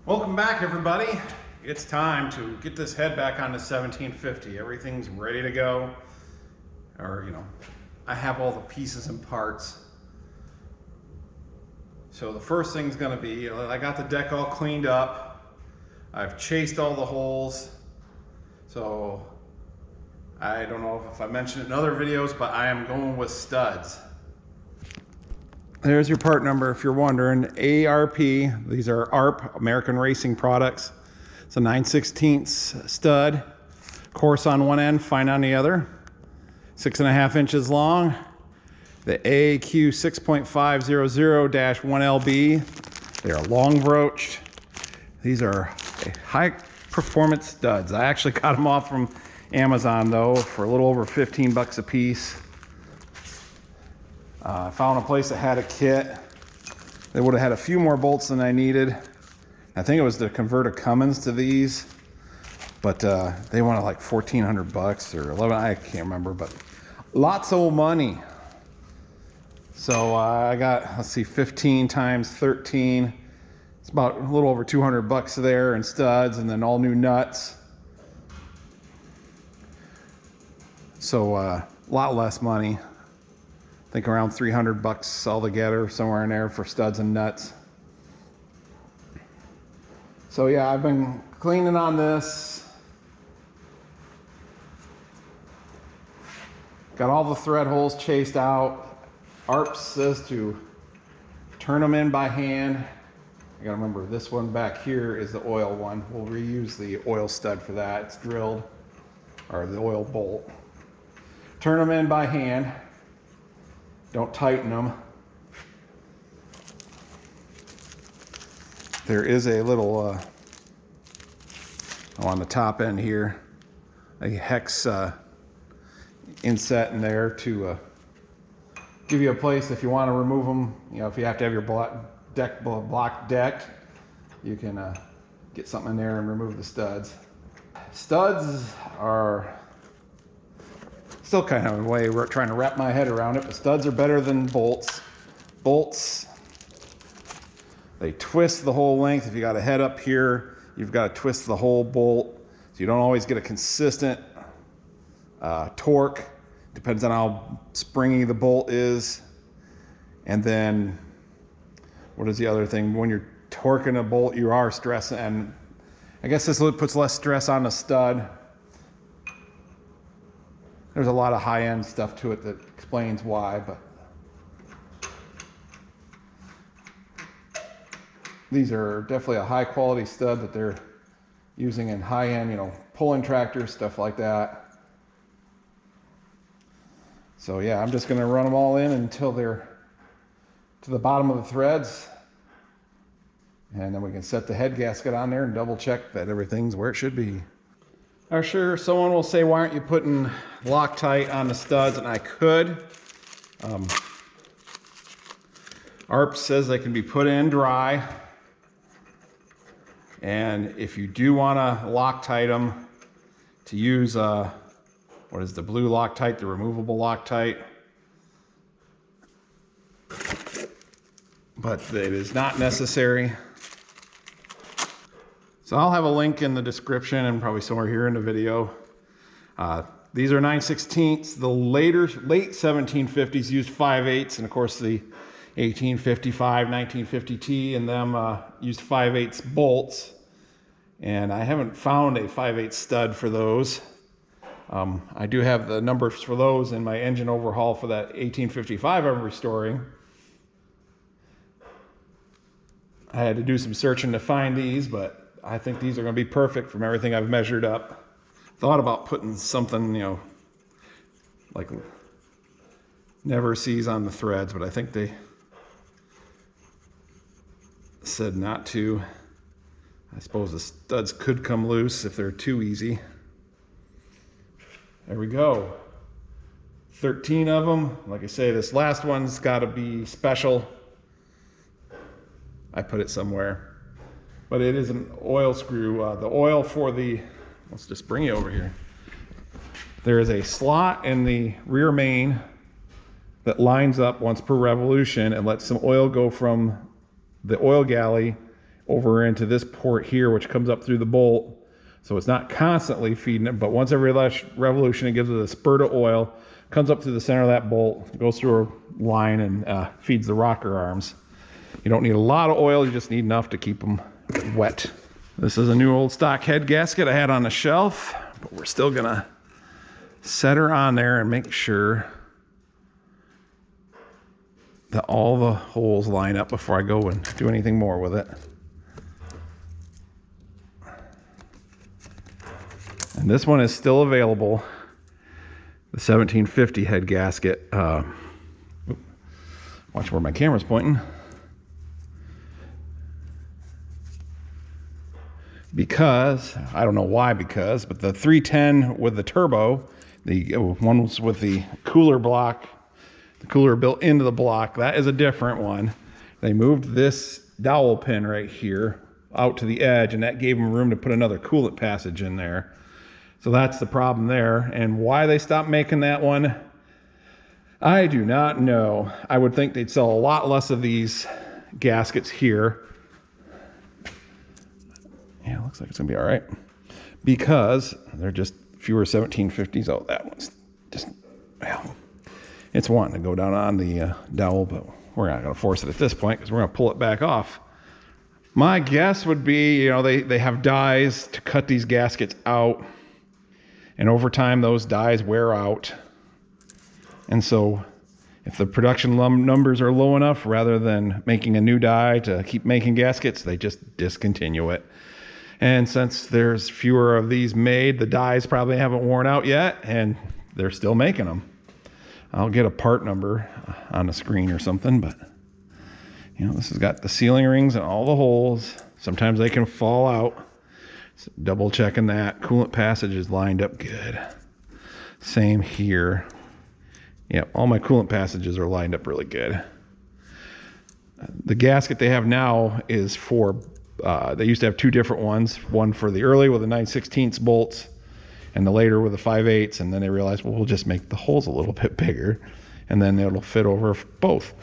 Welcome back, everybody. It's time to get this head back on the 1750. Everything's ready to go. Or, I have all the pieces and parts. So the first thing's gonna be, I got the deck all cleaned up. I've chased all the holes. So I don't know if I mentioned it in other videos, but I am going with studs. There's your part number if you're wondering. ARP, these are ARP, American Racing Products. It's a 9/16 stud. Coarse on one end, fine on the other. 6.5 inches long. The AQ 6.500-1LB. They are long broached. These are high performance studs. I actually got them off from Amazon though for a little over 15 bucks a piece. I found a place that had a kit. They would have had a few more bolts than I needed. I think it was to convert a Cummins to these, but they wanted like 1,400 bucks or 11, I can't remember, but lots of money. So I got, let's see, 15 times 13. It's about a little over 200 bucks there in studs, and then all new nuts. So a lot less money. I think around 300 bucks altogether, somewhere in there for studs and nuts. So yeah, I've been cleaning on this. Got all the thread holes chased out. ARP says to turn them in by hand. I gotta remember this one back here is the oil one. We'll reuse the oil stud for that. It's drilled, or the oil bolt. Turn them in by hand. Don't tighten them. There is a little, on the top end here, a hex inset in there to give you a place if you want to remove them. If you have to have your block decked, you can get something in there and remove the studs. Studs are still kind of a way we're trying to wrap my head around it, but studs are better than bolts. Bolts, they twist the whole length. If you got a head up here, you've got to twist the whole bolt, so you don't always get a consistent torque. Depends on how springy the bolt is. And then, what is the other thing? When you're torquing a bolt, you are stressing, and I guess this puts less stress on the stud. There's a lot of high-end stuff to it that explains why, but these are definitely a high-quality stud that they're using in high-end, pulling tractors, stuff like that. So yeah, I'm just gonna run them all in until they're to the bottom of the threads, and then we can set the head gasket on there and double check that everything's where it should be. I'm sure someone will say, why aren't you putting Loctite on the studs? And I could. ARP says they can be put in dry. And if you do want to Loctite them, to use, what is the blue Loctite, the removable Loctite. But it is not necessary. So I'll have a link in the description and probably somewhere here in the video. These are 9/16. The late 1750s used 5/8, and of course the 1855, 1950T and them used 5/8 bolts. And I haven't found a 5/8 stud for those. I do have the numbers for those in my engine overhaul for that 1855 I'm restoring. I had to do some searching to find these, but I think these are going to be perfect from everything I've measured up. Thought about putting something, like never sees on the threads, but I think they said not to. I suppose the studs could come loose if they're too easy. There we go. 13 of them. Like I say, this last one's got to be special. I put it somewhere. But it is an oil screw. The oil for the, let's just bring you over here. There is a slot in the rear main that lines up once per revolution and lets some oil go from the oil galley over into this port here, which comes up through the bolt. So it's not constantly feeding it, but once every revolution, it gives it a spurt of oil, comes up through the center of that bolt, goes through a line and feeds the rocker arms. You don't need a lot of oil, you just need enough to keep them wet. This is a new old stock head gasket I had on the shelf, but we're still gonna set her on there and make sure that all the holes line up before I go and do anything more with it. And this one is still available, the 1750 head gasket. Watch where my camera's pointing. Because, I don't know why because, but the 310 with the turbo, the one was with the cooler block, the cooler built into the block, that is a different one. They moved this dowel pin right here out to the edge, and that gave them room to put another coolant passage in there. So that's the problem there. And why they stopped making that one, I do not know. I would think they'd sell a lot less of these gaskets here. Yeah, looks like it's gonna be all right. Because they're just fewer 1750s. Oh, that one's just, well, it's wanting to go down on the dowel, but we're not gonna force it at this point because we're gonna pull it back off. My guess would be, you know, they have dies to cut these gaskets out. And over time, those dies wear out. And so if the production numbers are low enough, rather than making a new die to keep making gaskets, they just discontinue it. And since there's fewer of these made, the dies probably haven't worn out yet, and they're still making them. I'll get a part number on the screen or something, but you know, this has got the sealing rings and all the holes. Sometimes they can fall out. So double checking that. Coolant passage is lined up good. Same here. Yeah, all my coolant passages are lined up really good. The gasket they have now is for, they used to have two different ones. One for the early with the 9/16 bolts and the later with the 5/8. And then they realized, well, we'll just make the holes a little bit bigger and then it'll fit over both.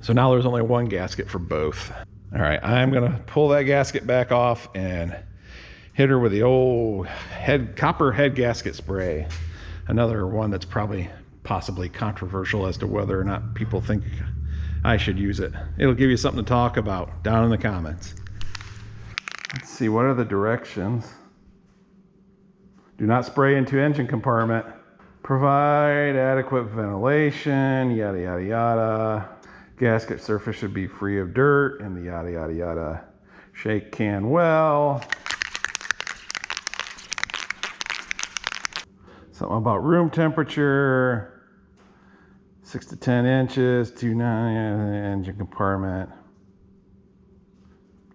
So now there's only one gasket for both. All right, I'm gonna pull that gasket back off and hit her with the old copper head gasket spray. Another one that's probably possibly controversial as to whether or not people think I should use it. It'll give you something to talk about down in the comments. Let's see, what are the directions? Do not spray into engine compartment. Provide adequate ventilation, yada, yada, yada. Gasket surface should be free of dirt, and the yada, yada, yada. Shake can well. Something about room temperature. 6 to 10 inches, 2.9 engine compartment.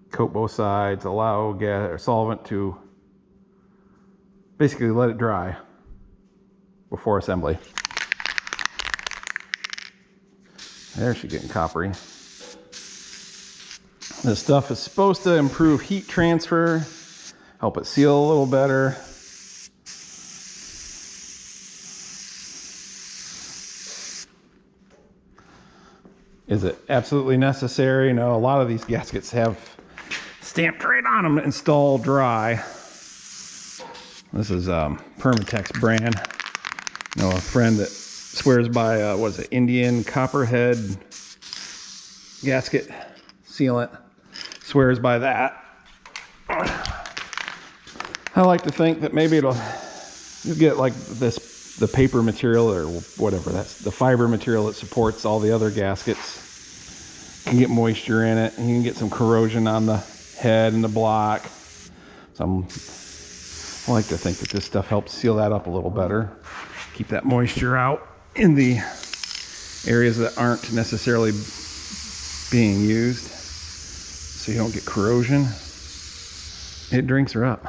Coat both sides, allow gas or solvent to basically let it dry before assembly. There, she's getting coppery. This stuff is supposed to improve heat transfer, help it seal a little better. Is it absolutely necessary? No, a lot of these gaskets have stamped right on them, install dry. This is Permatex brand. You know, a friend that swears by, what is it, Indian Copperhead gasket sealant. Swears by that. I like to think that maybe you'll get like this, the paper material or whatever, that's the fiber material that supports all the other gaskets. You can get moisture in it, and you can get some corrosion on the head and the block. So I like to think that this stuff helps seal that up a little better. Keep that moisture out in the areas that aren't necessarily being used, so you don't get corrosion. It drinks her up.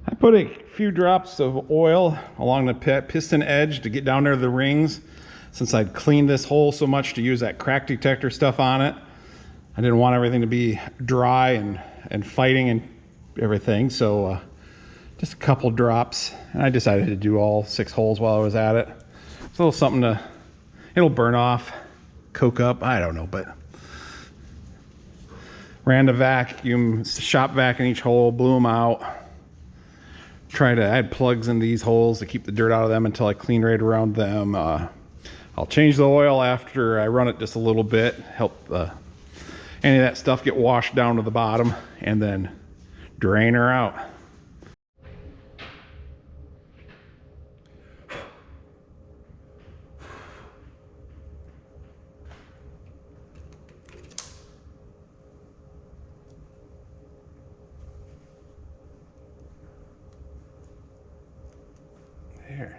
I put a few drops of oil along the piston edge to get down there to the rings, since I'd cleaned this hole so much to use that crack detector stuff on it. I didn't want everything to be dry and fighting and everything, so just a couple drops, and I decided to do all 6 holes while I was at it. It's a little something to, it'll burn off. coke up. I don't know, but ran the vacuum, shop vac in each hole, blew them out. Try to add plugs in these holes to keep the dirt out of them until I clean right around them. I'll change the oil after I run it just a little bit, help any of that stuff get washed down to the bottom, and then drain her out. There.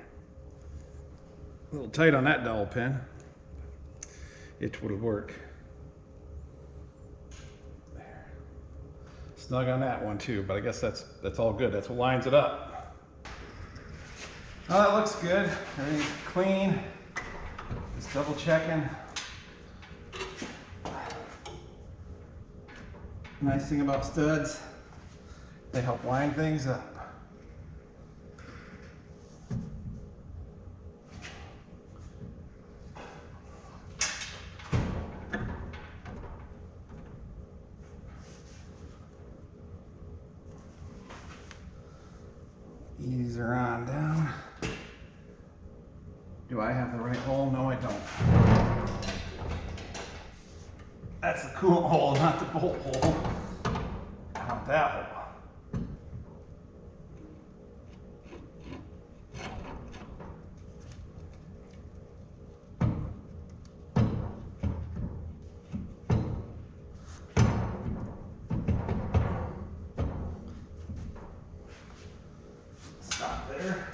A little tight on that dowel pin. It would work. There. Snug on that one too, but I guess that's all good. That's what lines it up. Oh, that looks good. Everything's clean. Just double checking. Nice thing about studs, they help line things up. Ease her on down. Do I have the right hole? No, I don't. That's the coolant hole, not the bolt hole. I want that hole. Stop there.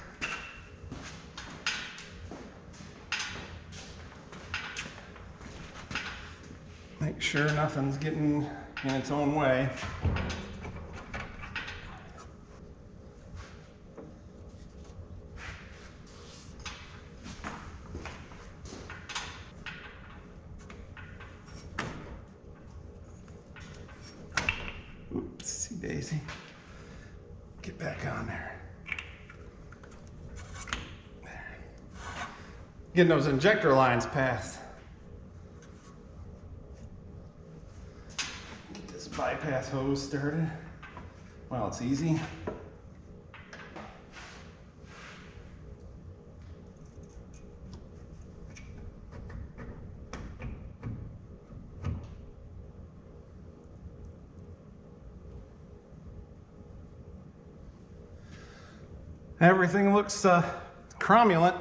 Make sure nothing's getting in its own way. Oopsie daisy. Get back on there. Getting those injector lines passed. Get this bypass hose started. Well, it's easy. Everything looks cromulent.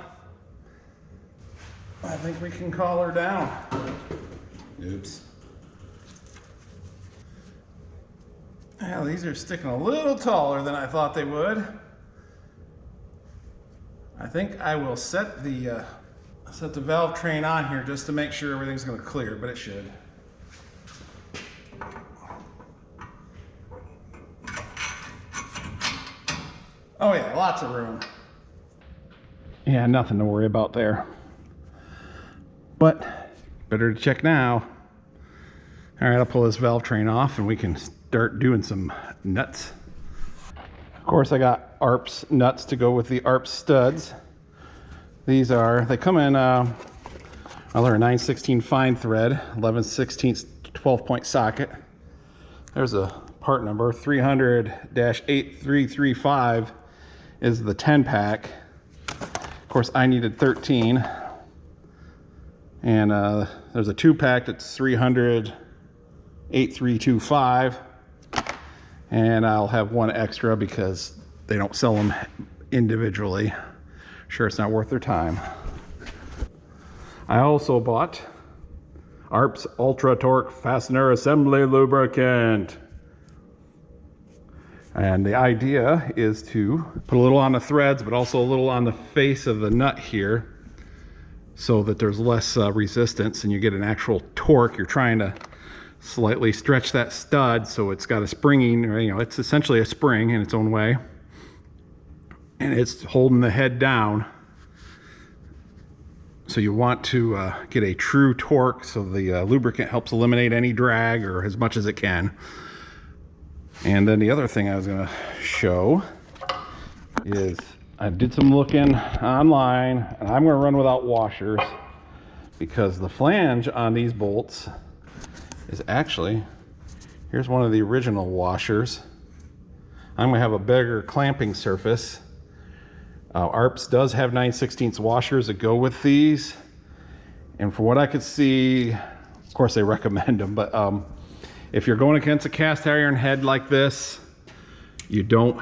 I think we can call her down. Oops. Yeah, these are sticking a little taller than I thought they would. I think I will set the valve train on here just to make sure everything's going to clear, but it should. Oh yeah, lots of room. Yeah, nothing to worry about there. But better to check now. All right, I'll pull this valve train off and we can start doing some nuts. Of course, I got ARPS nuts to go with the ARPS studs. These are, they come in, well, they're a 9/16 fine thread, 11/16 12-point socket. There's a part number, 300-8335 is the 10-pack. Of course, I needed 13. And there's a 2-pack that's 300-8325. And I'll have one extra because they don't sell them individually. Sure, it's not worth their time. I also bought ARPS Ultra Torque Fastener Assembly Lubricant. And the idea is to put a little on the threads, but also a little on the face of the nut here, so that there's less resistance and you get an actual torque. You're trying to slightly stretch that stud so it's got a springing, or, you know, it's essentially a spring in its own way. And it's holding the head down. So you want to get a true torque so the lubricant helps eliminate any drag, or as much as it can. And then the other thing I was going to show is I did some looking online, and I'm going to run without washers because the flange on these bolts is actually, here's one of the original washers. I'm gonna have a bigger clamping surface. ARPS does have 9/16 washers that go with these. And from what I could see, of course they recommend them, but if you're going against a cast iron head like this, you don't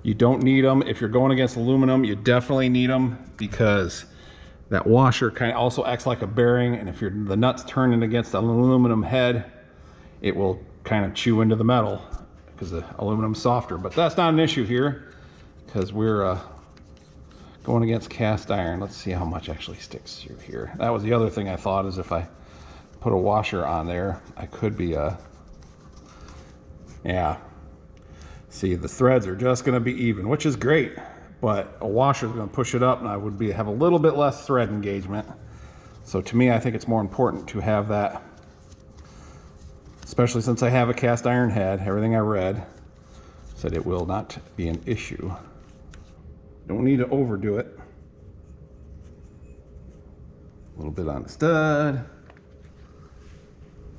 need them. If you're going against aluminum, you definitely need them, because that washer kind of also acts like a bearing, and if the nut's turning against an aluminum head, it will kind of chew into the metal because the aluminum's softer. But that's not an issue here because we're going against cast iron. Let's see how much actually sticks through here. That was the other thing I thought, is if I put a washer on there, I could be yeah. See, the threads are just going to be even, which is great, but a washer is going to push it up, and I would have a little bit less thread engagement. So to me, I think it's more important to have that, especially since I have a cast iron head. Everything I read said it will not be an issue. Don't need to overdo it. A little bit on the stud,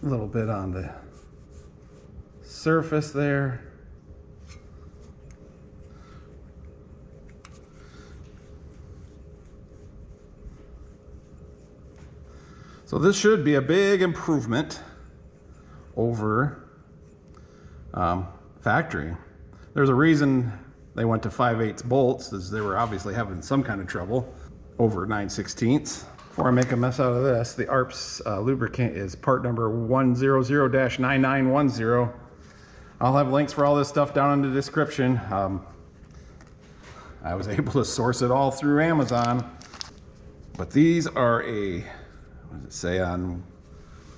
a little bit on the surface there. So this should be a big improvement over factory. There's a reason they went to 5/8 bolts, is they were obviously having some kind of trouble over 9/16. Before I make a mess out of this, the ARPS lubricant is part number 100-9910. I'll have links for all this stuff down in the description. I was able to source it all through Amazon, but these are what does it say on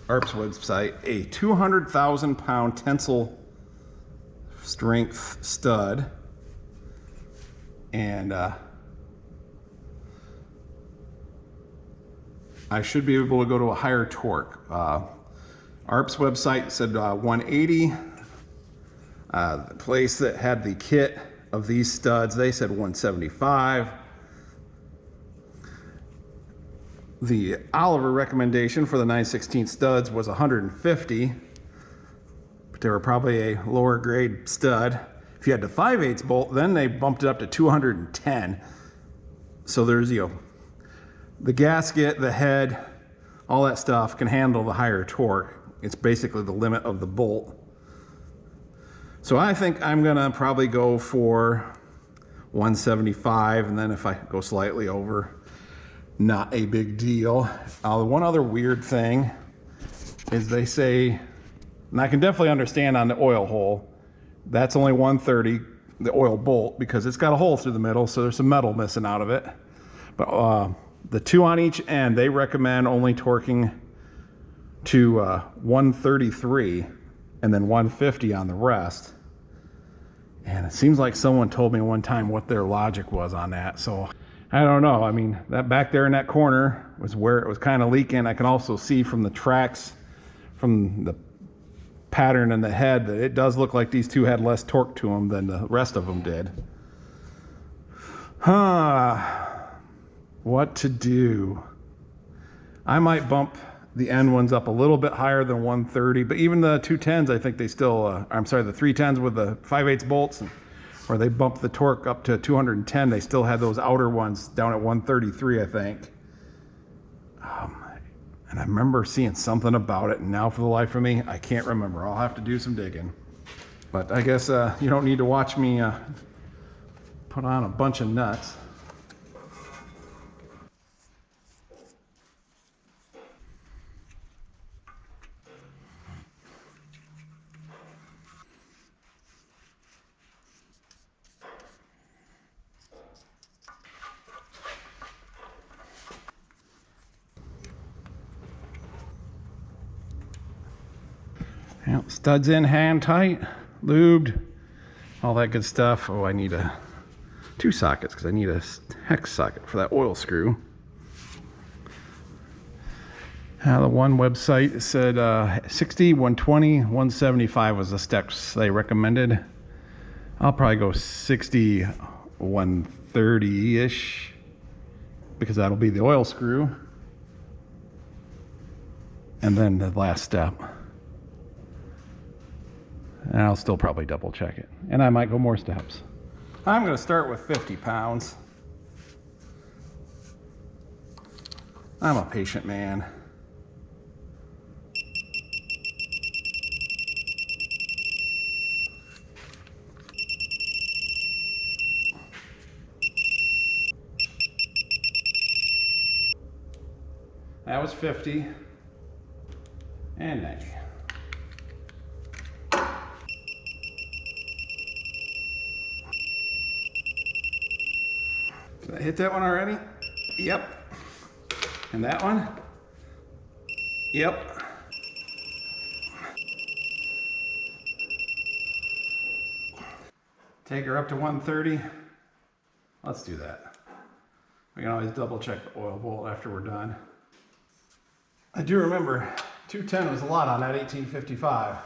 ARP's website? A 200,000 pound tensile strength stud. And I should be able to go to a higher torque. ARP's website said 180. The place that had the kit of these studs, they said 175. The Oliver recommendation for the 9/16 studs was 150, but they were probably a lower grade stud. If you had the 5/8 bolt, then they bumped it up to 210. So there's, the gasket, the head, all that stuff can handle the higher torque. It's basically the limit of the bolt. So I think I'm gonna probably go for 175, and then if I go slightly over, not a big deal. One other weird thing is they say, and I can definitely understand on the oil hole, that's only 130, the oil bolt, because it's got a hole through the middle, so there's some metal missing out of it. But the two on each end, they recommend only torquing to 133 and then 150 on the rest. And it seems like someone told me one time what their logic was on that. So I don't know. I mean, that back there in that corner was where it was kind of leaking. I can also see from the tracks, from the pattern in the head, that it does look like these two had less torque to them than the rest of them did. What to do? I might bump the end ones up a little bit higher than 130, but even the 210s, I think they still, I'm sorry, the 310s with the 5/8 bolts, where they bumped the torque up to 210, they still had those outer ones down at 133, I think. And I remember seeing something about it, and now for the life of me, I can't remember. I'll have to do some digging. But I guess you don't need to watch me put on a bunch of nuts. Yep, studs in hand tight, lubed, all that good stuff. Oh, I need two sockets because I need a hex socket for that oil screw. The one website said 60, 120, 175 was the steps they recommended. I'll probably go 60, 130-ish because that'll be the oil screw. and then the last step. And I'll still probably double check it. And I might go more steps. I'm going to start with 50 pounds. I'm a patient man. That was 50 and 90. Did I hit that one already? Yep. And that one? Yep. Take her up to 130. Let's do that. We can always double check the oil bolt after we're done. I do remember 210 was a lot on that 1855.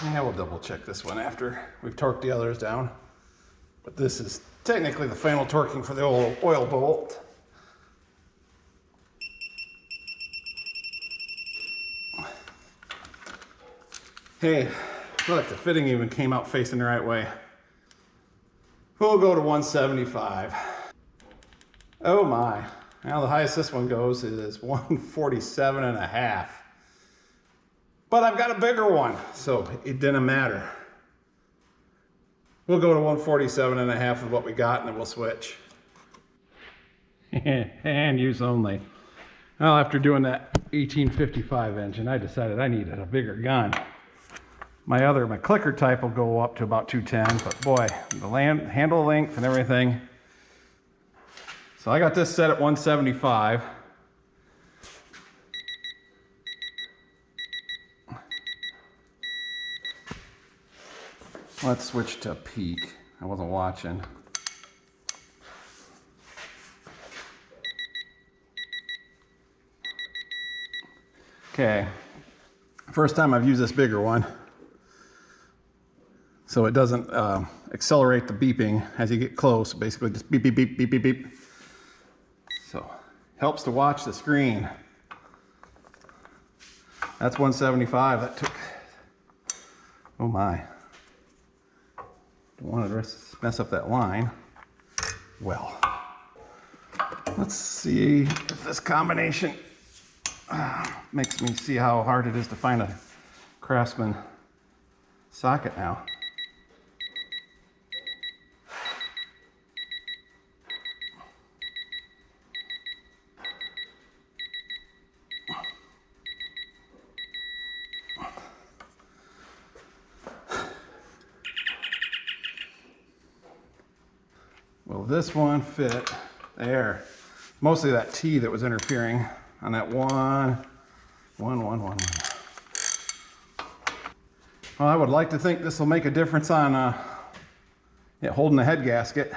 Yeah, we'll double check this one after we've torqued the others down. But this is technically the final torquing for the oil bolt. Hey, look, the fitting even came out facing the right way. We'll go to 175. Oh my. Now the highest this one goes is 147 and a half. But I've got a bigger one, so it didn't matter. We'll go to 147 and a half of what we got, and then we'll switch. And use only. Well, after doing that 1855 engine, I decided I needed a bigger gun. My clicker type will go up to about 210, but boy, the handle length and everything. So I got this set at 175. Let's switch to peak. I wasn't watching. Okay, first time I've used this bigger one. So it doesn't accelerate the beeping as you get close. Basically just beep, beep, beep, beep, beep, beep. So helps to watch the screen. That's 175. That took, oh my. Don't want to mess up that line. Well, let's see if this combination makes me see how hard it is to find a Craftsman socket now. Will this one fit there? Mostly that T that was interfering on that one. Well, I would like to think this will make a difference on holding the head gasket.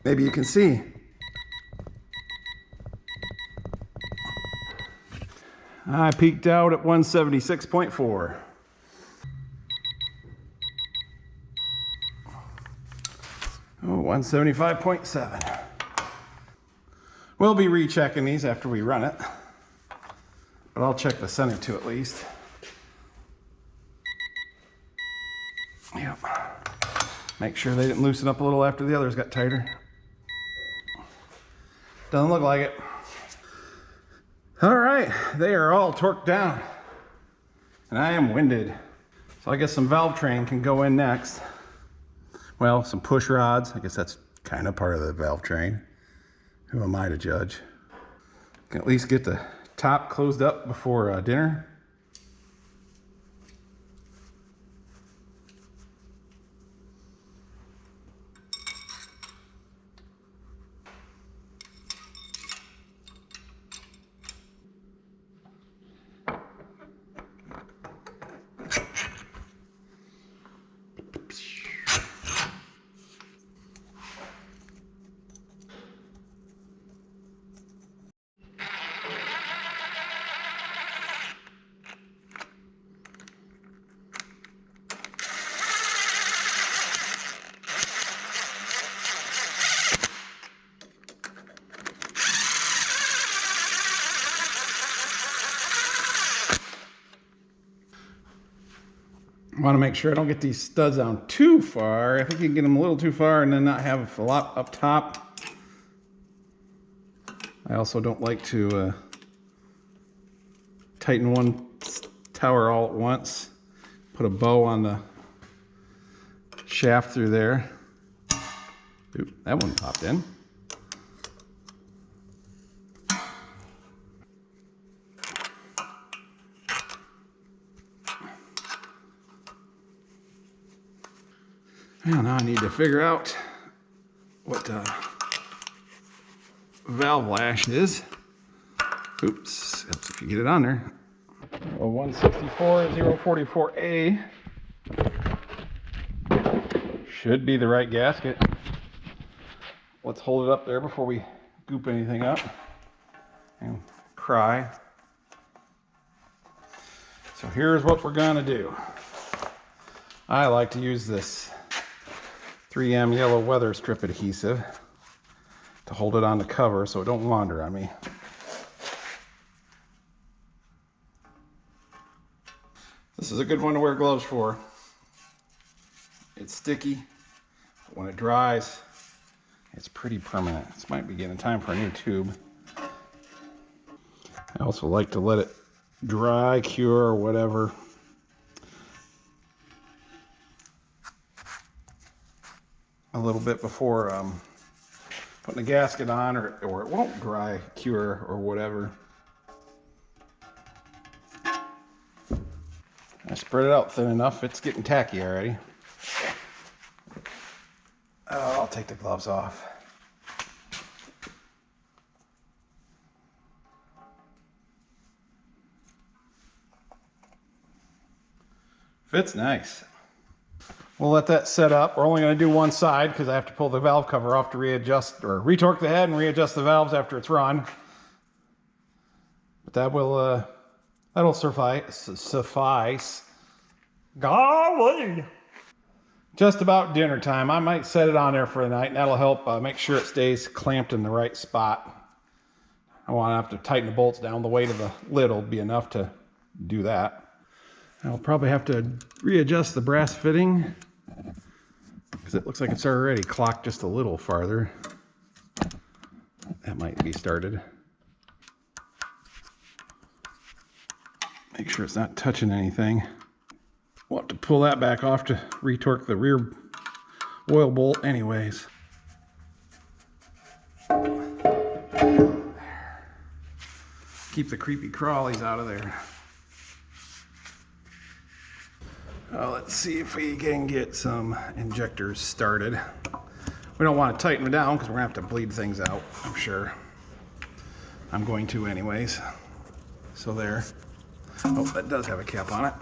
Maybe you can see. I peaked out at 176.4. Oh, 175.7. We'll be rechecking these after we run it, but I'll check the center too at least. Yep. Make sure they didn't loosen up a little after the others got tighter. Doesn't look like it. All right, they are all torqued down, and I am winded. So I guess some valve train can go in next. Well, some push rods. I guess that's kind of part of the valve train. Who am I to judge? Can at least get the top closed up before dinner. I want to make sure I don't get these studs down too far. I think you can get them a little too far and then not have a lot up top. I also don't like to tighten one tower all at once. Put a bow on the shaft through there. Oop, that one popped in. Well, now I need to figure out what valve lash is. Oops, helps if you get it on there. A 164-044A should be the right gasket. Let's hold it up there before we goop anything up and cry. So here's what we're gonna do. I like to use this 3M yellow weather strip adhesive to hold it on the cover so it don't wander on me. This is a good one to wear gloves for. It's sticky, but when it dries, it's pretty permanent. This might be getting time for a new tube. I also like to let it dry, cure, or whatever. A little bit before putting the gasket on, or it won't dry, cure, or whatever. I spread it out thin enough, it's getting tacky already. Oh, I'll take the gloves off. Fits nice. We'll let that set up. We're only going to do one side because I have to pull the valve cover off to readjust or retorque the head and readjust the valves after it's run. But that will that'll suffice. Golly! Just about dinner time. I might set it on there for the night, and that'll help make sure it stays clamped in the right spot. I won't have to tighten the bolts down. The weight of the lid will be enough to do that. I'll probably have to readjust the brass fitting because it looks like it's already clocked just a little farther. That might be started. Make sure it's not touching anything. We'll have to pull that back off to retorque the rear oil bolt anyways. Keep the creepy crawlies out of there. Let's see if we can get some injectors started. We don't want to tighten them down because we're going to have to bleed things out, I'm sure. I'm going to anyways. So there. Oh, that does have a cap on it.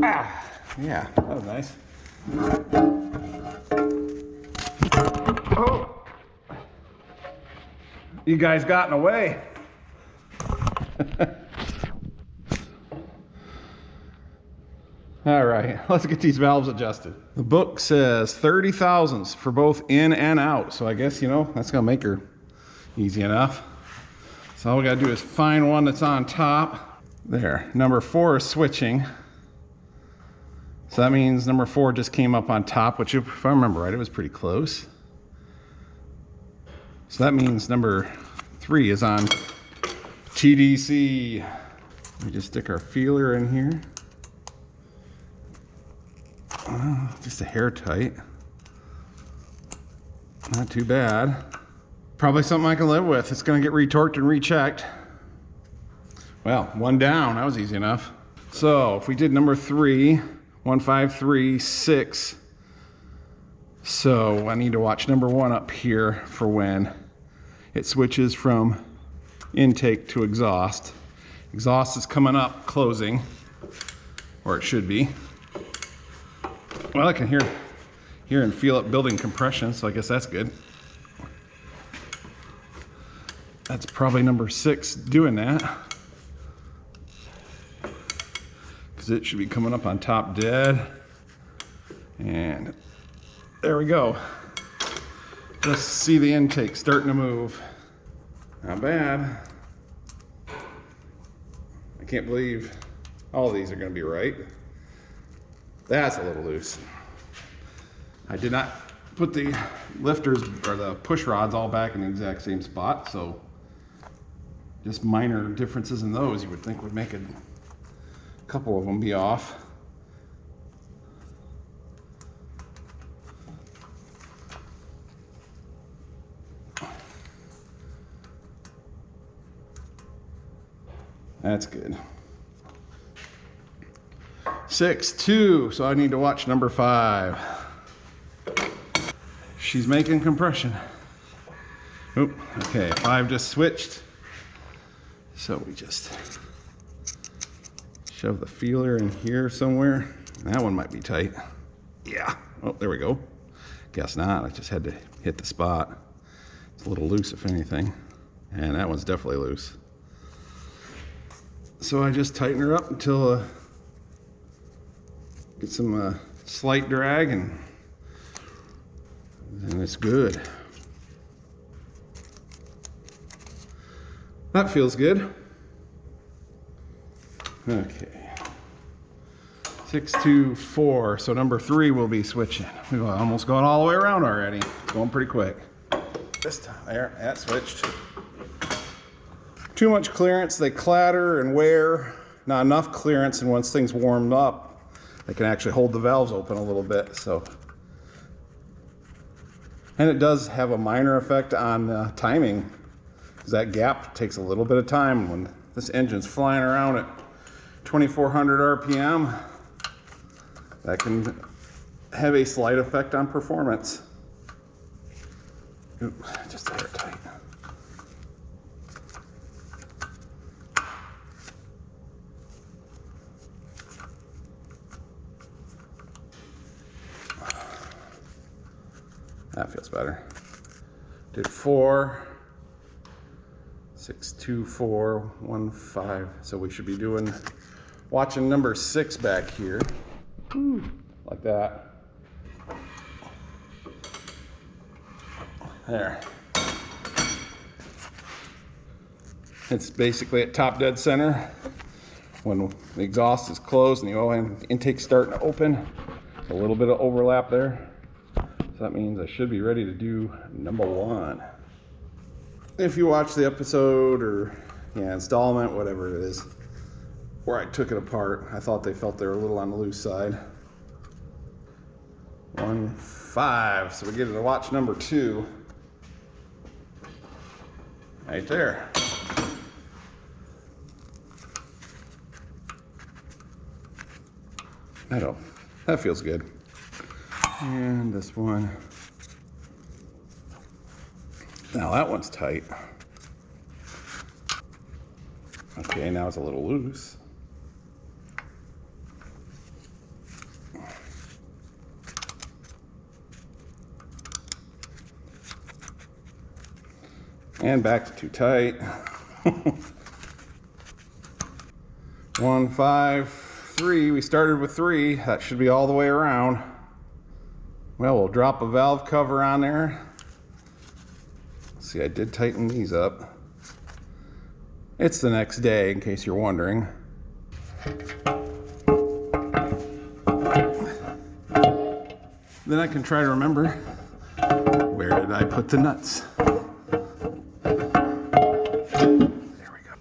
Ah, yeah, that was nice. Oh! You guys got in the way. All right, let's get these valves adjusted. The book says 30 thousandths for both in and out. So I guess, you know, that's gonna make her easy enough. So all we gotta do is find one that's on top. There, number 4 is switching. So that means number 4 just came up on top, which if I remember right, it was pretty close. So that means number 3 is on TDC. We just stick our feeler in here. Just a hair tight. Not too bad. Probably something I can live with. It's gonna get retorqued and rechecked. Well, one down, that was easy enough. So if we did number 3, 153.6. So I need to watch number 1 up here for when it switches from intake to exhaust. Exhaust is coming up, closing, or it should be. Well, I can hear and feel it building compression, so I guess that's good. That's probably number 6 doing that, because it should be coming up on top dead. And there we go. Just see the intake starting to move. Not bad. I can't believe all these are going to be right. That's a little loose. I did not put the lifters or the push rods all back in the exact same spot, so just minor differences in those you would think would make a couple of them be off. That's good. 6-2, so I need to watch number 5. She's making compression. Oop, okay, 5 just switched. So we just shove the feeler in here somewhere. That one might be tight. Yeah, oh, there we go. Guess not, I just had to hit the spot. It's a little loose if anything. And that one's definitely loose. So I just tighten her up until get some slight drag, and it's good. That feels good. Okay. 6-2-4. So number 3 will be switching. We've almost gone all the way around already. Going pretty quick. This time, there, that switched. Too much clearance, they clatter and wear. Not enough clearance, and once things warm up, they can actually hold the valves open a little bit. So, and it does have a minor effect on timing, because that gap takes a little bit of time. When this engine's flying around at 2400 RPM, that can have a slight effect on performance. Ooh, just a hair tight. That feels better. Did 4, 6, 2, 4, 1, 5. So we should be doing, watching number 6 back here. Ooh, like that. There. It's basically at top dead center. When the exhaust is closed and the oil intake's starting to open, a little bit of overlap there. So that means I should be ready to do number 1. If you watch the episode or installment, whatever it is, where I took it apart, I thought they felt they were a little on the loose side. 1, 5. So we get to watch number 2. Right there. That feels good. And this one. Now that one's tight. Okay, now it's a little loose. And back to too tight. 1, 5, 3. We started with 3. That should be all the way around. Well, we'll drop a valve cover on there. See, I did tighten these up. It's the next day, in case you're wondering. Then I can try to remember, where did I put the nuts? There we go.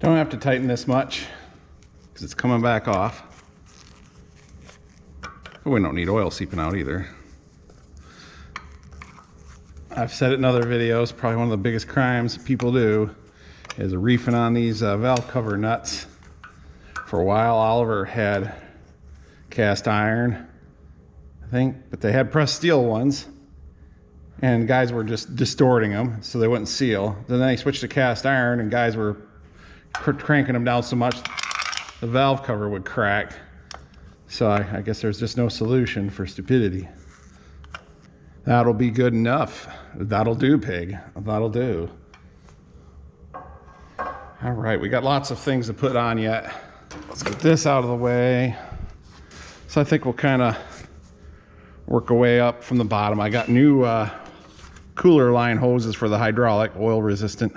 Don't have to tighten this much, because it's coming back off. But we don't need oil seeping out either. I've said it in other videos, probably one of the biggest crimes people do is reefing on these valve cover nuts. For a while, Oliver had cast iron, I think, but they had pressed steel ones, and guys were just distorting them so they wouldn't seal. Then they switched to cast iron, and guys were cranking them down so much the valve cover would crack. So I guess there's just no solution for stupidity. That'll be good enough. That'll do, pig. That'll do. All right, we got lots of things to put on yet. Let's get this out of the way. So I think we'll kind of work our way up from the bottom. I got new cooler line hoses for the hydraulic, oil resistant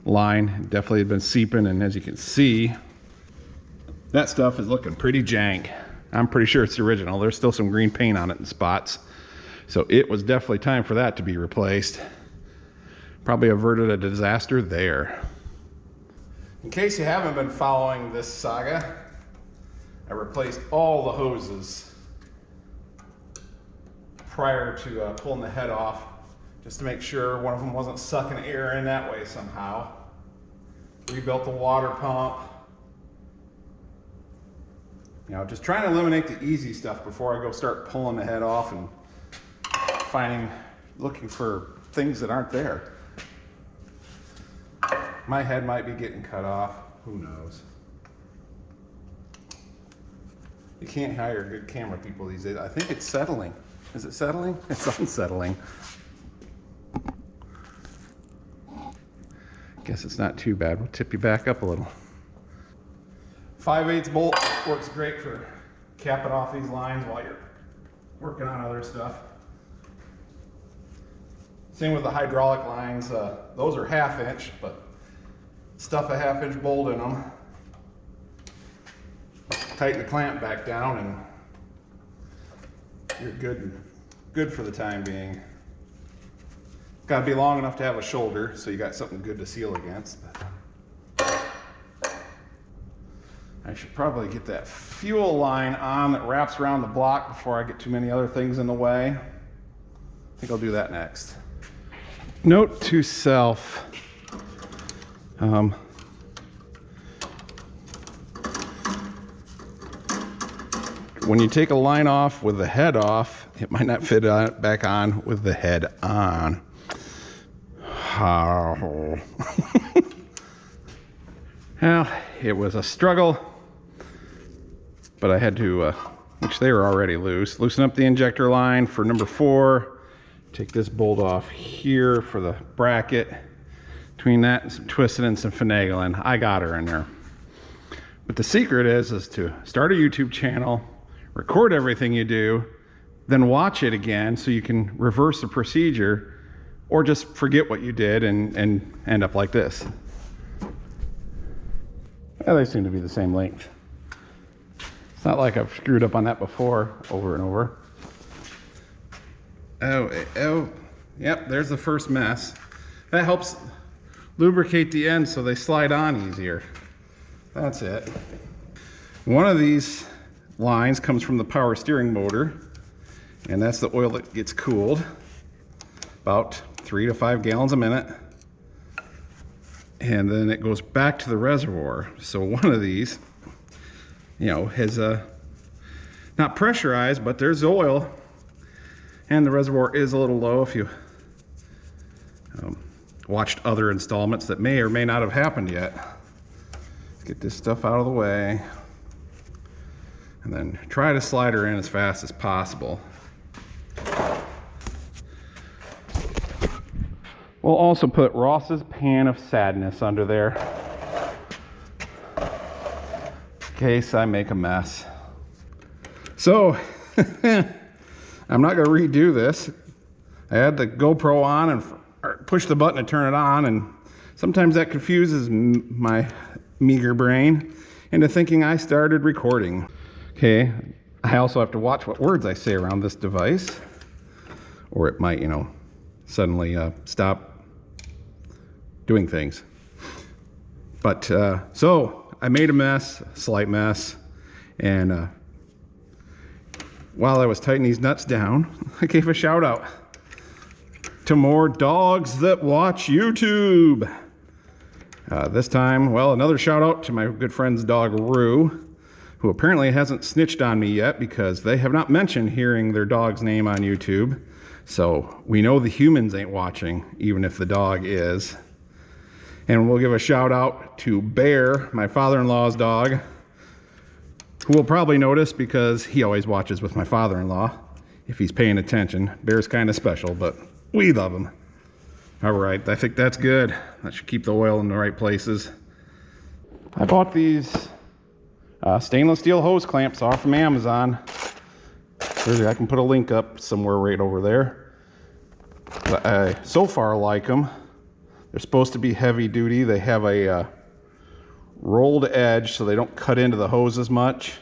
line definitely had been seeping, and as you can see, that stuff is looking pretty jank. I'm pretty sure it's the original. There's still some green paint on it in spots. So it was definitely time for that to be replaced. Probably averted a disaster there. In case you haven't been following this saga, I replaced all the hoses prior to pulling the head off, just to make sure one of them wasn't sucking air in that way somehow. Rebuilt the water pump. You know, just trying to eliminate the easy stuff before I go start pulling the head off and looking for things that aren't there. My head might be getting cut off, who knows. You can't hire good camera people these days. I think it's settling. Is it settling? It's unsettling. Guess it's not too bad. We'll tip you back up a little. 5/8 bolt works great for capping off these lines while you're working on other stuff. Same with the hydraulic lines. Those are 1/2 inch, but stuff a 1/2 inch bolt in them. Tighten the clamp back down and you're good for the time being. Got to be long enough to have a shoulder, so you got something good to seal against. I should probably get that fuel line on that wraps around the block before I get too many other things in the way. I think I'll do that next. Note to self. When you take a line off with the head off, it might not fit back on with the head on. Well, it was a struggle, but I had to, which they were already loose, loosen up the injector line for number 4, take this bolt off here for the bracket. Between that and some twisting and some finagling, I got her in there. But the secret is to start a YouTube channel, record everything you do, then watch it again so you can reverse the procedure, or just forget what you did and end up like this. Yeah, they seem to be the same length. It's not like I've screwed up on that before, over and over. Oh, yep, there's the first mess. That helps lubricate the ends so they slide on easier. That's it. One of these lines comes from the power steering motor, and that's the oil that gets cooled, about 3 to 5 gallons a minute, and then it goes back to the reservoir. So one of these, you know, has not pressurized, but there's oil, and the reservoir is a little low. If you watched other installments that may or may not have happened yet. Let's get this stuff out of the way, and then try to slide her in as fast as possible. We'll also put Ross's pan of sadness under there, in case I make a mess. So, I'm not going to redo this. I had the GoPro on and push the button to turn it on, and sometimes that confuses my meager brain into thinking I started recording. Okay, I also have to watch what words I say around this device, or it might, you know, suddenly stop doing things. But so I made a mess, a slight mess, and while I was tightening these nuts down, I gave a shout out to more dogs that watch YouTube. This time, well, another shout out to my good friend's dog Rue, who apparently hasn't snitched on me yet because they have not mentioned hearing their dog's name on YouTube. So we know the humans ain't watching, even if the dog is. And we'll give a shout out to Bear, my father-in-law's dog, who will probably notice because he always watches with my father-in-law if he's paying attention. Bear's kind of special, but we love him. All right, I think that's good. That should keep the oil in the right places. I bought these stainless steel hose clamps off from Amazon. I can put a link up somewhere right over there. But I so far like them. They're supposed to be heavy duty. They have a rolled edge so they don't cut into the hose as much.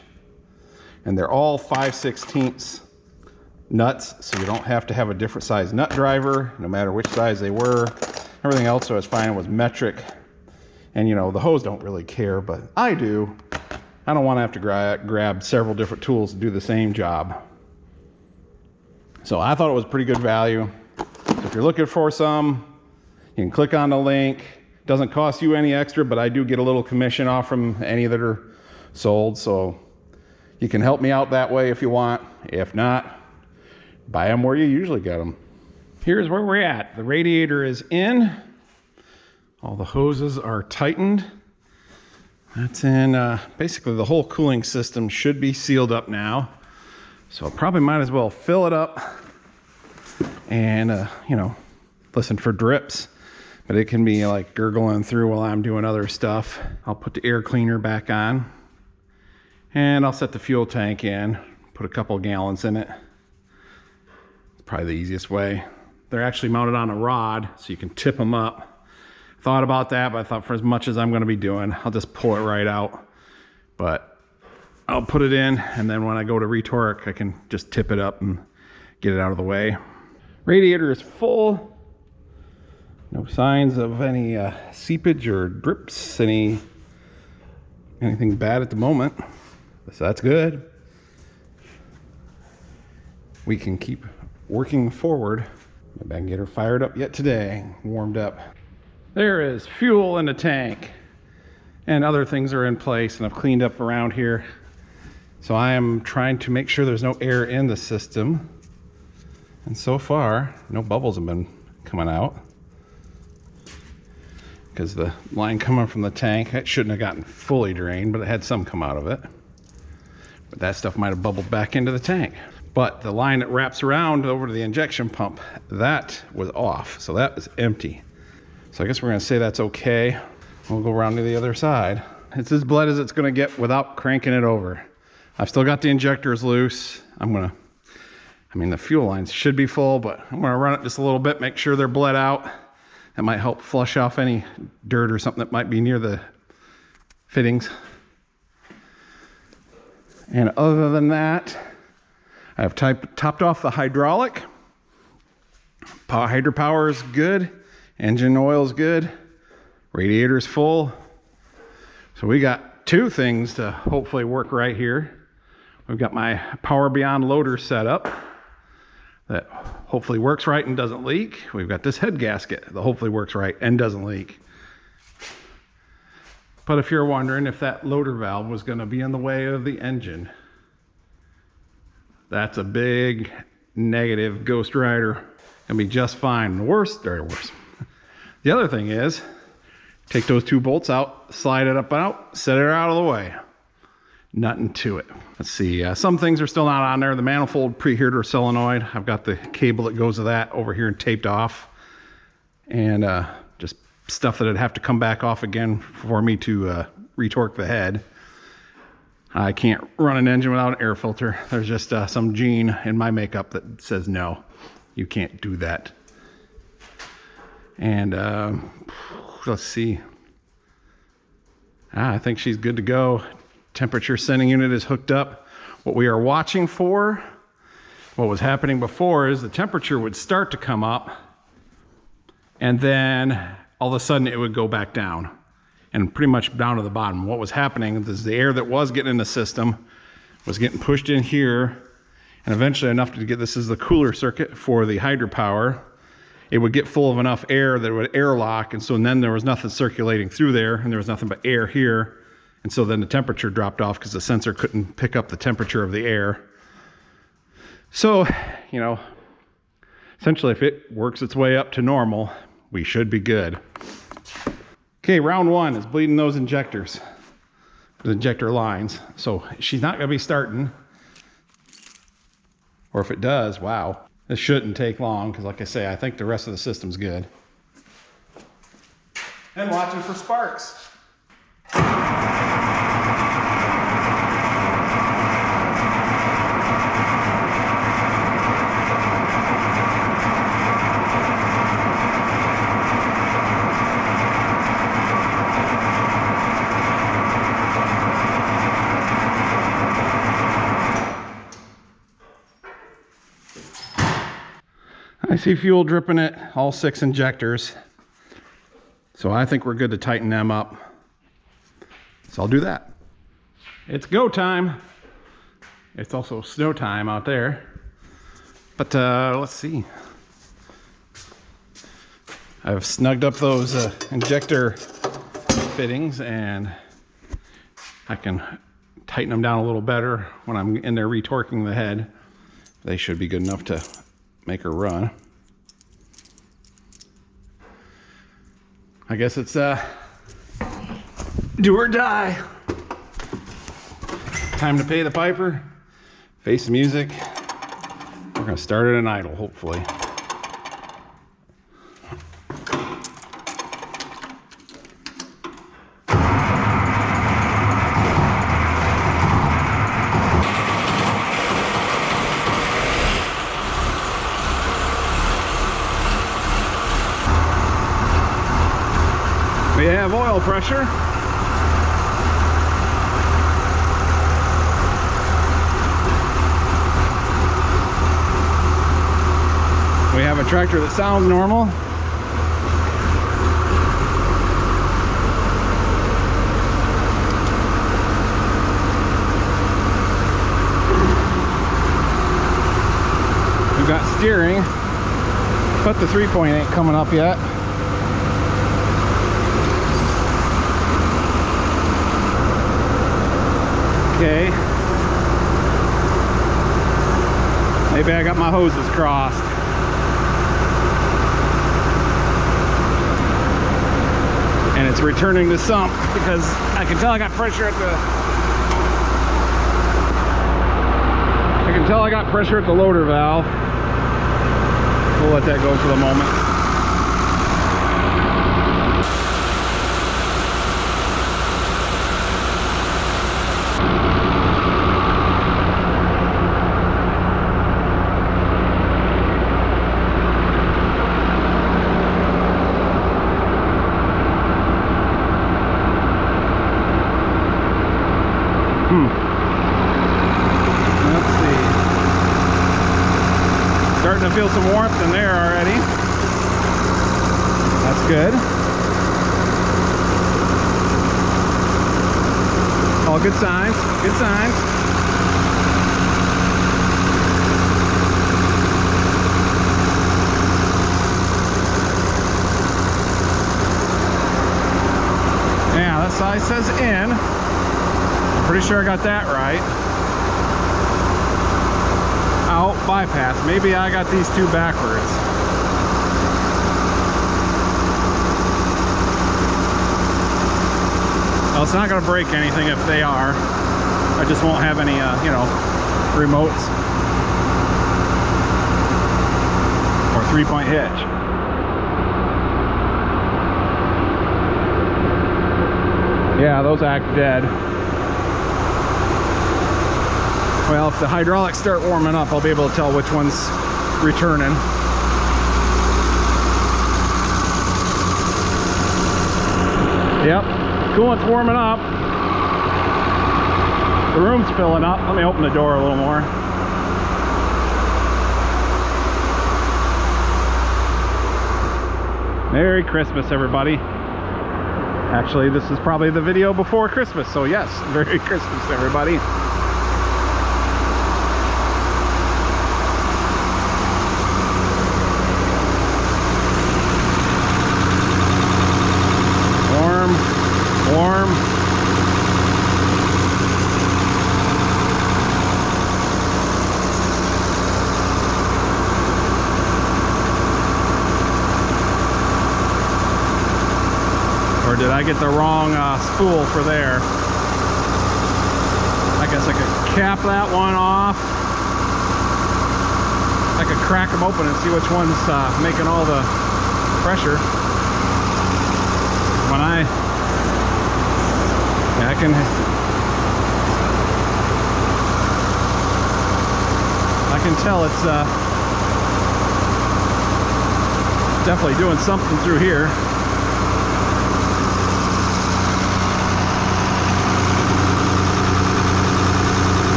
And they're all 5/16 nuts, so you don't have to have a different size nut driver, no matter which size they were. Everything else I was finding was metric. And you know, the hose don't really care, but I do. I don't want to have to grab several different tools to do the same job. So I thought it was pretty good value. So if you're looking for some, you can click on the link. It doesn't cost you any extra, but I do get a little commission off from any that are sold. So you can help me out that way if you want. If not, buy them where you usually get them. Here's where we're at. The radiator is in. All the hoses are tightened. That's in, basically the whole cooling system should be sealed up now. So I probably might as well fill it up and, you know, listen for drips. But it can be like gurgling through while I'm doing other stuff. I'll put the air cleaner back on. And I'll set the fuel tank in. Put a couple gallons in it. It's probably the easiest way. They're actually mounted on a rod, so you can tip them up. Thought about that, but I thought for as much as I'm going to be doing, I'll just pull it right out. But I'll put it in, and then when I go to retorque, I can just tip it up and get it out of the way. Radiator is full. No signs of any seepage or drips, anything bad at the moment. So that's good. We can keep working forward. Maybe I can get her fired up yet today, warmed up. There is fuel in the tank, and other things are in place, and I've cleaned up around here. So I am trying to make sure there's no air in the system. And so far, no bubbles have been coming out. Because the line coming from the tank, it shouldn't have gotten fully drained, but it had some come out of it. But that stuff might have bubbled back into the tank. But the line that wraps around over to the injection pump, that was off, so that is empty. So I guess we're gonna say that's okay. We'll go around to the other side. It's as bled as it's gonna get without cranking it over. I've still got the injectors loose. The fuel lines should be full, but I'm gonna run it just a little bit, make sure they're bled out. That might help flush off any dirt or something that might be near the fittings. And other than that, I have topped off the hydraulic. Hydropower is good. Engine oil is good. Radiator's full. So we got two things to hopefully work right here. We've got my Power Beyond loader set up that hopefully works right and doesn't leak. We've got this head gasket that hopefully works right and doesn't leak. But if you're wondering if that loader valve was going to be in the way of the engine, that's a big negative. Ghost Rider gonna be just fine. The other thing is, take those two bolts out, slide it up out, set it out of the way. Nothing to it. Let's see, some things are still not on there. The manifold preheater solenoid, I've got the cable that goes to that over here and taped off. And just stuff that'd have to come back off again for me to retorque the head. I can't run an engine without an air filter. There's just some gene in my makeup that says no, you can't do that. And let's see. I think she's good to go. Temperature sending unit is hooked up. What we are watching for, what was happening before, is the temperature would start to come up, and then all of a sudden it would go back down, and pretty much down to the bottom. What was happening is the air that was getting in the system was getting pushed in here, and eventually enough to get, this is the cooler circuit for the hydropower. It would get full of enough air that it would airlock, and so then there was nothing circulating through there, and there was nothing but air here. And so then the temperature dropped off because the sensor couldn't pick up the temperature of the air. So, you know, essentially if it works its way up to normal, we should be good. Okay, round one is bleeding those injectors, the injector lines. So she's not gonna be starting, or if it does, wow. This shouldn't take long because like I say, I think the rest of the system's good. And watching for sparks. see fuel dripping at all 6 injectors. So I think we're good to tighten them up. So I'll do that. It's go time. It's also snow time out there. But let's see. I've snugged up those injector fittings, and I can tighten them down a little better when I'm in there retorquing the head. They should be good enough to make her run. I guess it's do or die. Time to pay the piper, face the music. We're gonna start at an idle, hopefully. We have oil pressure. We have a tractor that sounds normal. We've got steering, but the 3-point ain't coming up yet. Okay. Maybe I got my hoses crossed. And it's returning to sump because I can tell I got pressure at the loader valve. We'll let that go for the moment. Let's see. Starting to feel some warmth in there already. That's good. All good signs. Good signs. Yeah, that size says in. Pretty sure I got that right. Out, bypass. Maybe I got these two backwards. Well, it's not going to break anything if they are. I just won't have any, remotes. Or 3-point hitch. Yeah, those act dead. Well, if the hydraulics start warming up, I'll be able to tell which one's returning. Yep, coolant's warming up. The room's filling up. Let me open the door a little more. Merry Christmas, everybody. Actually, this is probably the video before Christmas, so yes, Merry Christmas, everybody. Warm. Or did I get the wrong spool for there? I guess I could cap that one off. I could crack them open and see which one's making all the pressure. When I can tell it's definitely doing something through here.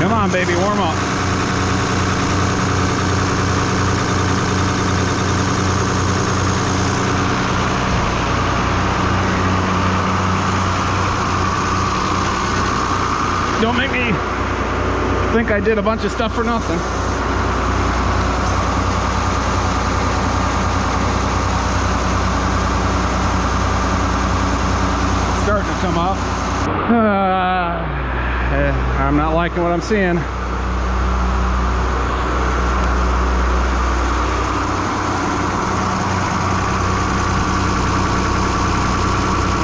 Come on, baby, warm up. Don't make me think I did a bunch of stuff for nothing. Starting to come up. I'm not liking what I'm seeing.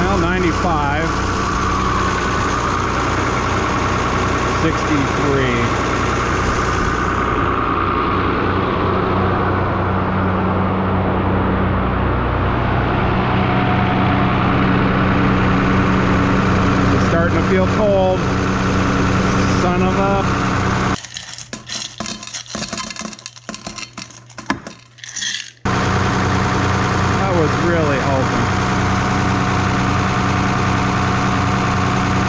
Well, 95. 63. Starting to feel cold. Son of a... I was really hoping.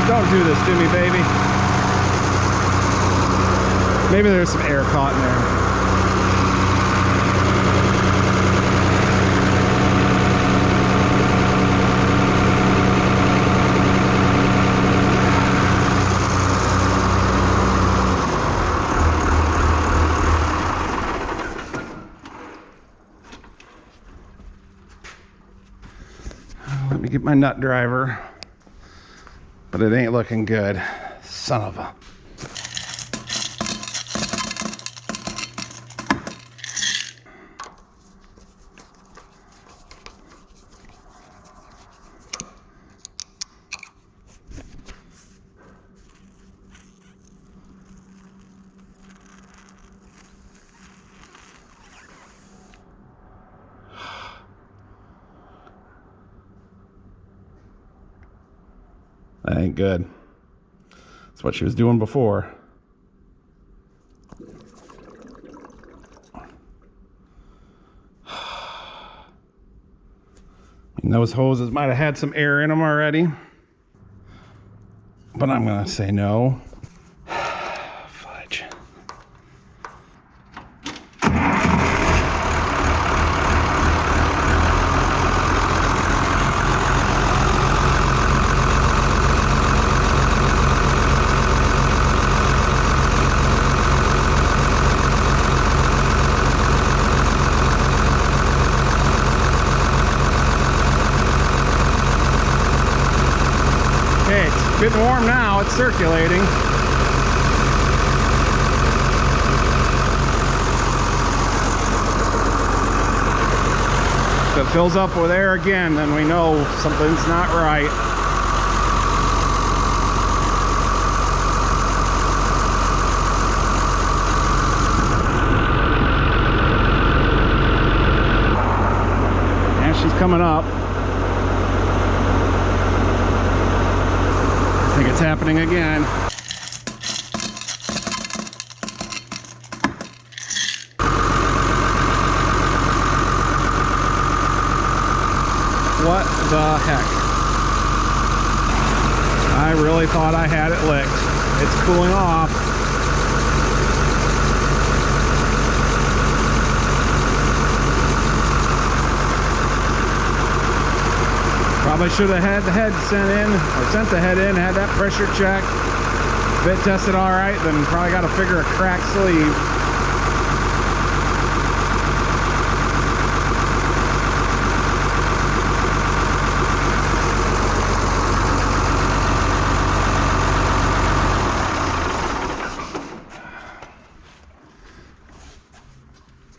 Don't do this to me, baby. Maybe there's some air caught in there. Let me get my nut driver, but it ain't looking good. Son of a... That ain't good. That's what she was doing before. And those hoses might have had some air in them already. But I'm gonna say no. Fudge. Getting warm now, it's circulating. If it fills up with air again, then we know something's not right. And she's coming up. I think it's happening again. What the heck? I really thought I had it licked. It's cooling off. Probably should have had the head sent in, or sent the head in, had that pressure checked. If it tested all right, then probably got to figure a cracked sleeve.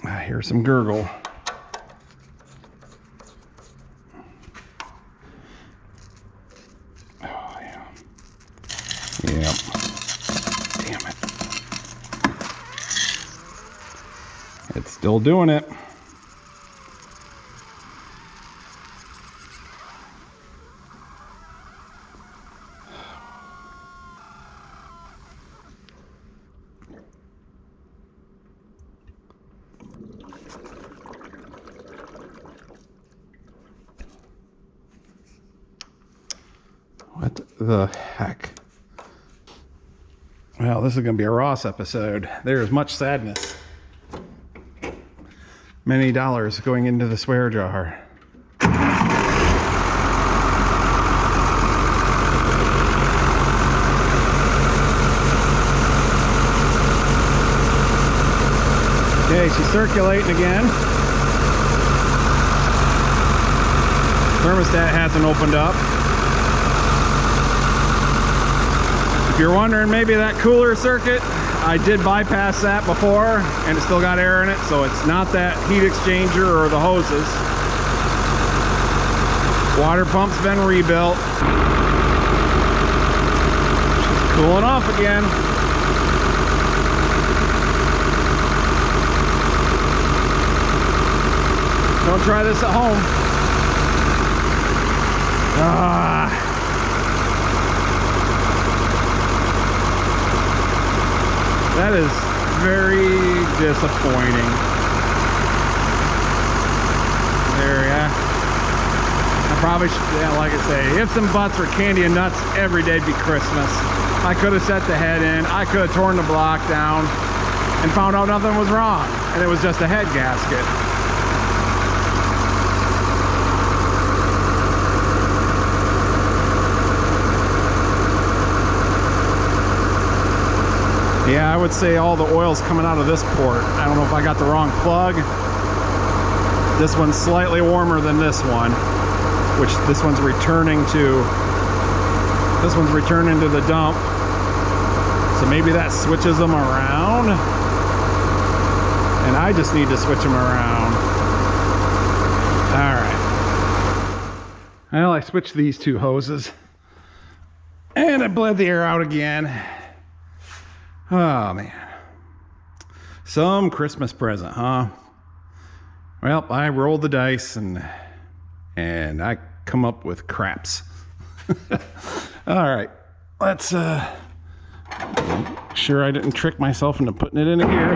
I hear some gurgle. Yep. Damn it. It's still doing it. What the heck? Well, this is going to be a Ross episode. There is much sadness. Many dollars going into the swear jar. Okay, she's circulating again. Thermostat hasn't opened up. If you're wondering, maybe that cooler circuit, I did bypass that before and it still got air in it, so it's not that heat exchanger or the hoses. Water pump's been rebuilt. She's cooling off again. Don't try this at home. That is very disappointing. There, yeah. I probably should, yeah, like I say, ifs and buts or candy and nuts, every day'd be Christmas. I could have set the head in, I could have torn the block down and found out nothing was wrong, and it was just a head gasket. Yeah, I would say all the oil's coming out of this port. I don't know if I got the wrong plug. This one's slightly warmer than this one, which this one's returning to. This one's returning to the dump. So maybe that switches them around. And I just need to switch them around. All right. Well, I switched these two hoses. And I bled the air out again. Oh man, some Christmas present, huh? Well, I rolled the dice and I come up with craps. All right, let's sure I didn't trick myself into putting it in here.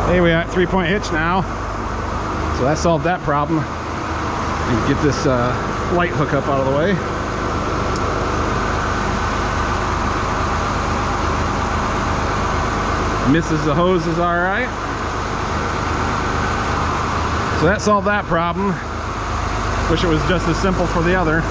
Hey, we got 3-point hitch now, so that solved that problem. And get this light hookup out of the way. Misses the hoses all right. So that solved that problem. Wish it was just as simple for the other.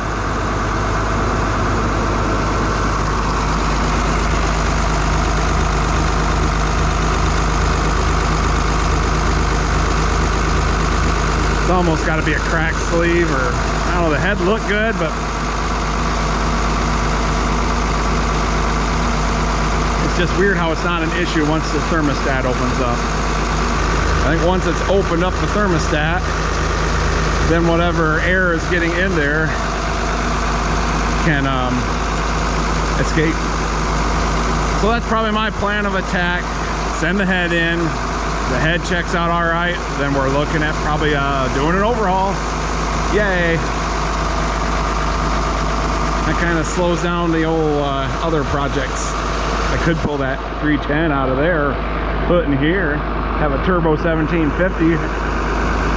It's almost got to be a cracked sleeve, or I don't know, the head looked good, but it's just weird how it's not an issue once the thermostat opens up. I think once it's opened up the thermostat, then whatever air is getting in there can escape. So that's probably my plan of attack. Send the head in. The head checks out all right, then we're looking at probably doing an overhaul. Yay! That kind of slows down the old other projects. I could pull that 310 out of there, put in here, have a turbo 1750,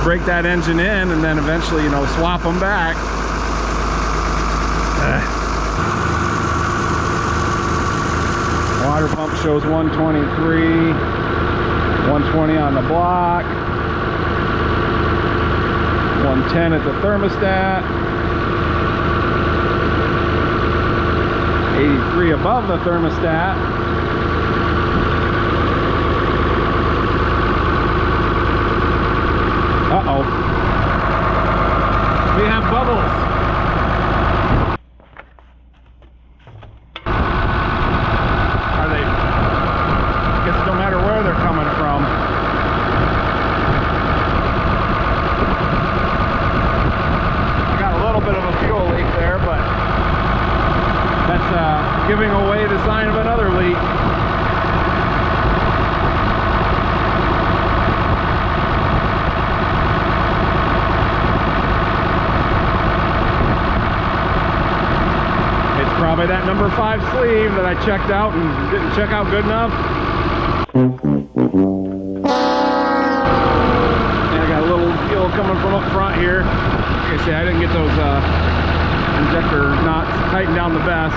break that engine in, and then eventually, you know, swap them back. Water pump shows 123. 120 on the block, 110 at the thermostat, 83 above the thermostat. Uh-oh. We have bubbles. Giving away the sign of another leak. It's probably that number 5 sleeve that I checked out and didn't check out good enough. And I got a little fuel coming from up front here. I say, I didn't get those injector knots tightened down the best.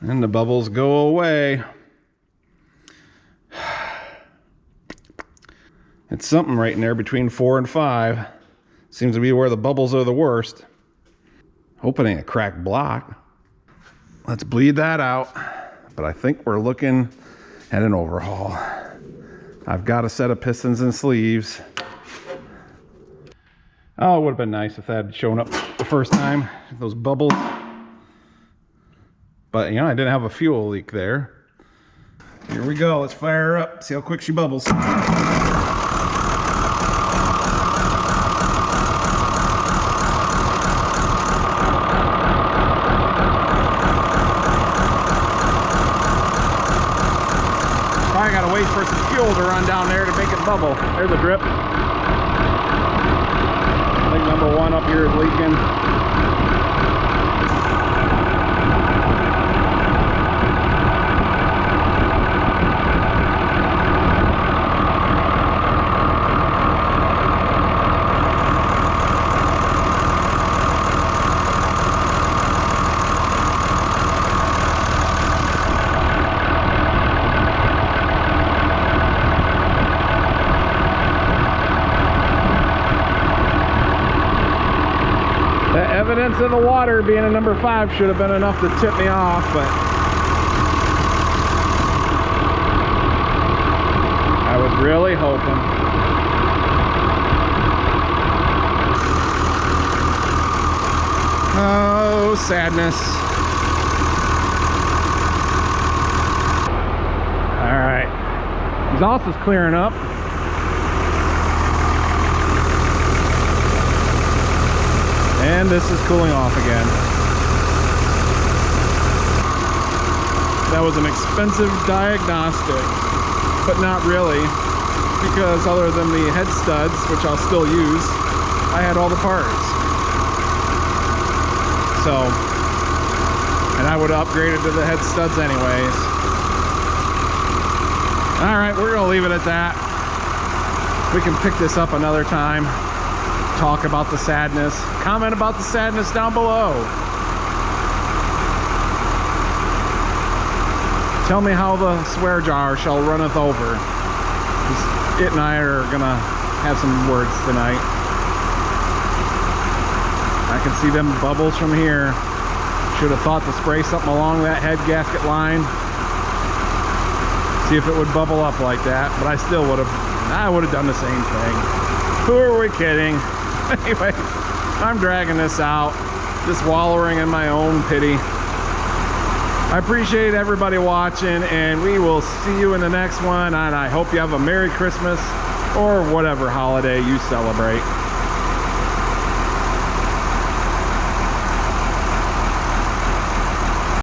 And the bubbles go away. It's something right in there between 4 and 5. Seems to be where the bubbles are the worst. Hope it ain't a cracked block. Let's bleed that out. But I think we're looking at an overhaul. I've got a set of pistons and sleeves. Oh, it would have been nice if that had shown up the first time, those bubbles. But, you know, I didn't have a fuel leak there. Here we go. Let's fire her up. See how quick she bubbles. Probably got to wait for some fuel to run down there to make it bubble. There's a drip. I think number 1 up here is leaking. The evidence of the water being a number 5 should have been enough to tip me off, but I was really hoping. Oh, sadness. All right, exhaust is clearing up. And this is cooling off again. That was an expensive diagnostic, but not really, because other than the head studs, which I'll still use, I had all the parts. So, and I would have upgraded to the head studs anyways. All right, we're gonna leave it at that. We can pick this up another time. Talk about the sadness. Comment about the sadness down below. Tell me how the swear jar shall runneth over. It and I are gonna have some words tonight. I can see them bubbles from here. Should have thought to spray something along that head gasket line. See if it would bubble up like that. But I still would have. I would have done the same thing. Who are we kidding? Anyway, I'm dragging this out, just wallowing in my own pity. I appreciate everybody watching, and we will see you in the next one, and I hope you have a Merry Christmas or whatever holiday you celebrate.